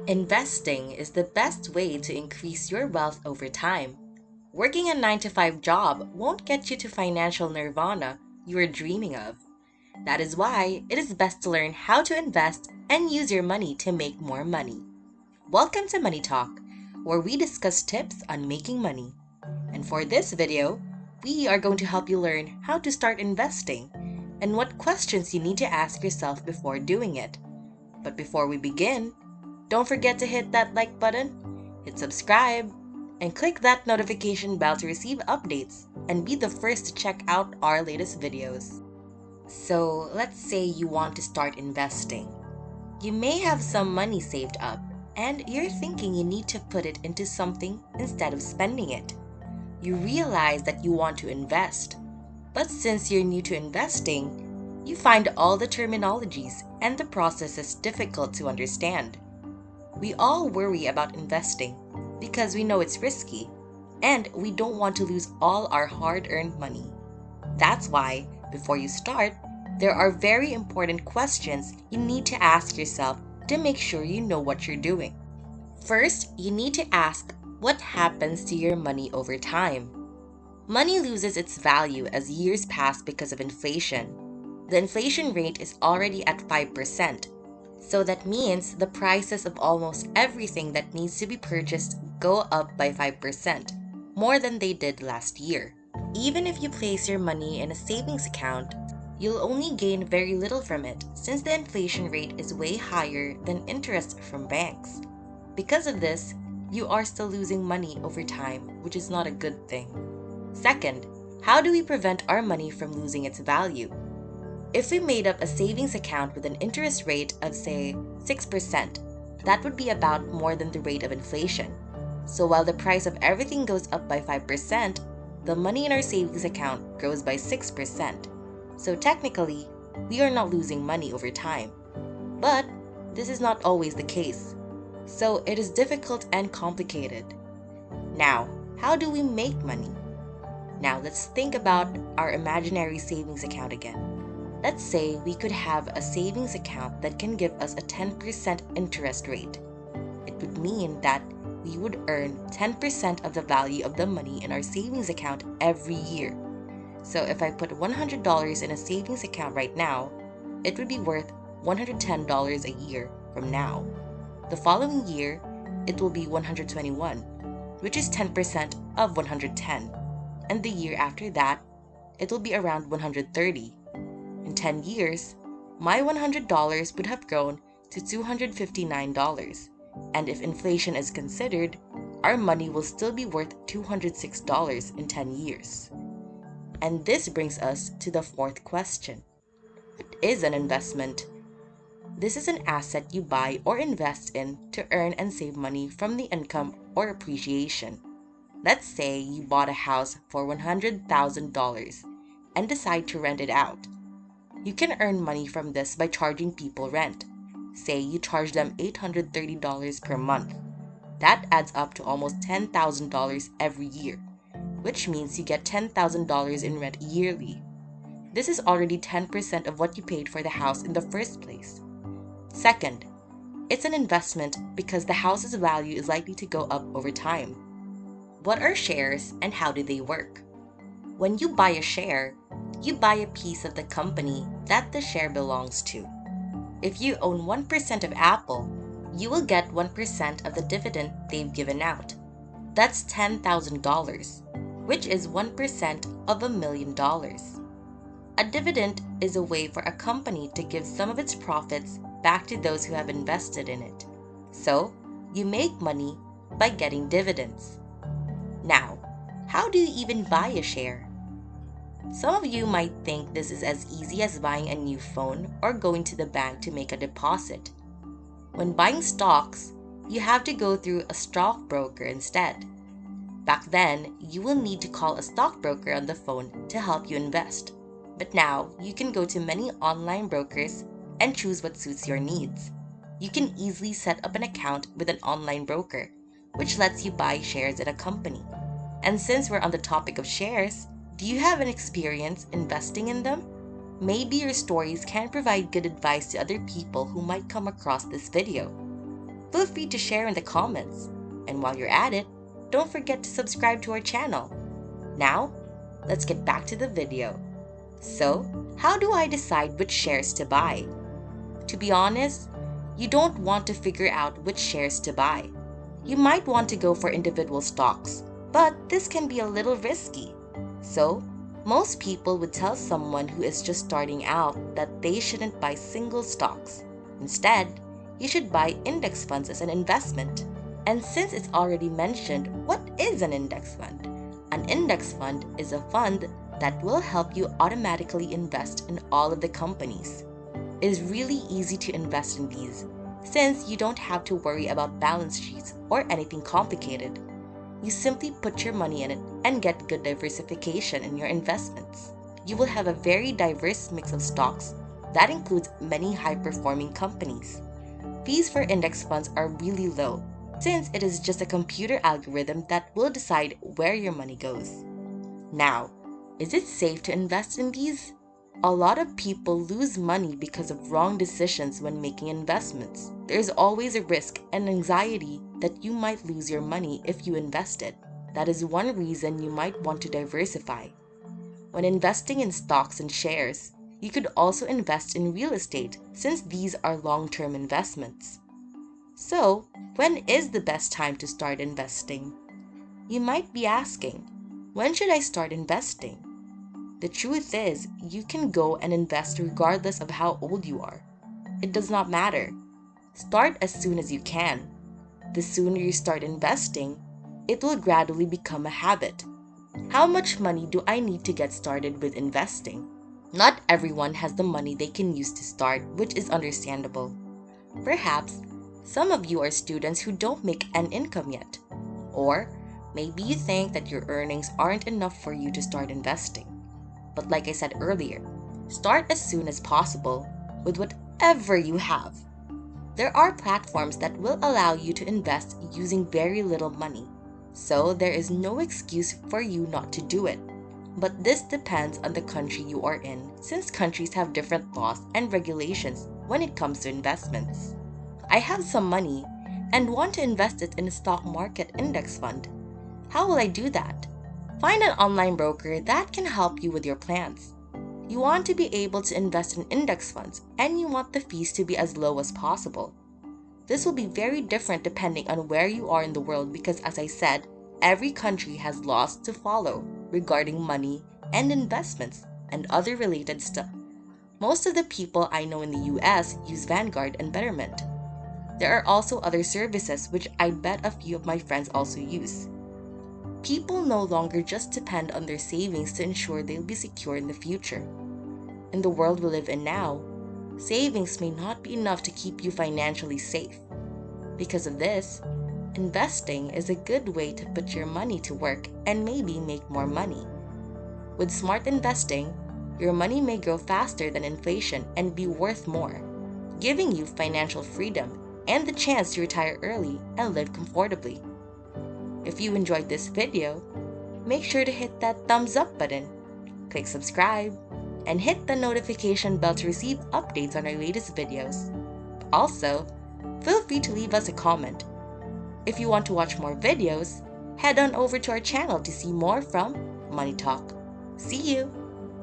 Investing is the best way to increase your wealth over time. Working a 9 to 5 job won't get you to financial nirvana you are dreaming of. That is why it is best to learn how to invest and use your money to make more money. Welcome to Money Talk, where we discuss tips on making money. And for this video, we are going to help you learn how to start investing and what questions you need to ask yourself before doing it. But before we begin, don't forget to hit that like button, hit subscribe, and click that notification bell to receive updates and be the first to check out our latest videos. So let's say you want to start investing. You may have some money saved up and you're thinking you need to put it into something instead of spending it. You realize that you want to invest, but since you're new to investing, you find all the terminologies and the processes difficult to understand. We all worry about investing because we know it's risky and we don't want to lose all our hard-earned money. That's why, before you start, there are very important questions you need to ask yourself to make sure you know what you're doing. First, you need to ask what happens to your money over time. Money loses its value as years pass because of inflation. The inflation rate is already at 5%. So that means the prices of almost everything that needs to be purchased go up by 5%, more than they did last year. Even if you place your money in a savings account, you'll only gain very little from it since the inflation rate is way higher than interest from banks. Because of this, you are still losing money over time, which is not a good thing. Second, how do we prevent our money from losing its value? If we made up a savings account with an interest rate of, say, 6%, that would be about more than the rate of inflation. So while the price of everything goes up by 5%, the money in our savings account grows by 6%. So technically, we are not losing money over time. But this is not always the case. So it is difficult and complicated. Now, how do we make money? Now let's think about our imaginary savings account again. Let's say we could have a savings account that can give us a 10% interest rate. It would mean that we would earn 10% of the value of the money in our savings account every year. So if I put $100 in a savings account right now, it would be worth $110 a year from now. The following year, it will be 121, which is 10% of 110. And the year after that, it will be around 130. In 10 years, my $100 would have grown to $259, and if inflation is considered, our money will still be worth $206 in 10 years. And this brings us to the fourth question. What is an investment? This is an asset you buy or invest in to earn and save money from the income or appreciation. Let's say you bought a house for $100,000 and decide to rent it out. You can earn money from this by charging people rent. Say you charge them $830 per month. That adds up to almost $10,000 every year, which means you get $10,000 in rent yearly. This is already 10% of what you paid for the house in the first place. Second, it's an investment because the house's value is likely to go up over time. What are shares and how do they work? When you buy a share, you buy a piece of the company that the share belongs to. If you own 1% of Apple, you will get 1% of the dividend they've given out. That's $10,000, which is 1% of $1 million. A dividend is a way for a company to give some of its profits back to those who have invested in it. So, you make money by getting dividends. Now, how do you even buy a share? Some of you might think this is as easy as buying a new phone or going to the bank to make a deposit. When buying stocks, you have to go through a stockbroker instead. Back then, you will need to call a stockbroker on the phone to help you invest. But now, you can go to many online brokers and choose what suits your needs. You can easily set up an account with an online broker, which lets you buy shares in a company. And since we're on the topic of shares, do you have an experience investing in them? Maybe your stories can provide good advice to other people who might come across this video. feel free to share in the comments. And while you're at it, don't forget to subscribe to our channel. Now, let's get back to the video. So, how do I decide which shares to buy? To be honest, you don't want to figure out which shares to buy. You might want to go for individual stocks, but this can be a little risky. So, most people would tell someone who is just starting out that they shouldn't buy single stocks. Instead, you should buy index funds as an investment. And since it's already mentioned, what is an index fund? An index fund is a fund that will help you automatically invest in all of the companies. It is really easy to invest in these, since you don't have to worry about balance sheets or anything complicated. You simply put your money in it and get good diversification in your investments. You will have a very diverse mix of stocks that includes many high-performing companies. Fees for index funds are really low, since it is just a computer algorithm that will decide where your money goes. Now, is it safe to invest in these? A lot of people lose money because of wrong decisions when making investments. There is always a risk and anxiety that you might lose your money if you invest it. That is one reason you might want to diversify. When investing in stocks and shares, you could also invest in real estate since these are long-term investments. So, when is the best time to start investing? You might be asking, when should I start investing? The truth is, you can go and invest regardless of how old you are. It does not matter. Start as soon as you can. The sooner you start investing, it will gradually become a habit. How much money do I need to get started with investing? Not everyone has the money they can use to start, which is understandable. Perhaps, some of you are students who don't make an income yet. Or, maybe you think that your earnings aren't enough for you to start investing. But like I said earlier, start as soon as possible with whatever you have. There are platforms that will allow you to invest using very little money, so there is no excuse for you not to do it. But this depends on the country you are in, since countries have different laws and regulations when it comes to investments. I have some money and want to invest it in a stock market index fund. How will I do that? Find an online broker that can help you with your plans. You want to be able to invest in index funds and you want the fees to be as low as possible. This will be very different depending on where you are in the world because, as I said, every country has laws to follow regarding money and investments and other related stuff. Most of the people I know in the US use Vanguard and Betterment. There are also other services which I bet a few of my friends also use. People no longer just depend on their savings to ensure they'll be secure in the future. In the world we live in now, savings may not be enough to keep you financially safe. Because of this, investing is a good way to put your money to work and maybe make more money. With smart investing, your money may grow faster than inflation and be worth more, giving you financial freedom and the chance to retire early and live comfortably. If you enjoyed this video, make sure to hit that thumbs up button, click subscribe, and hit the notification bell to receive updates on our latest videos. Also, feel free to leave us a comment. If you want to watch more videos, head on over to our channel to see more from Money Talk. See you!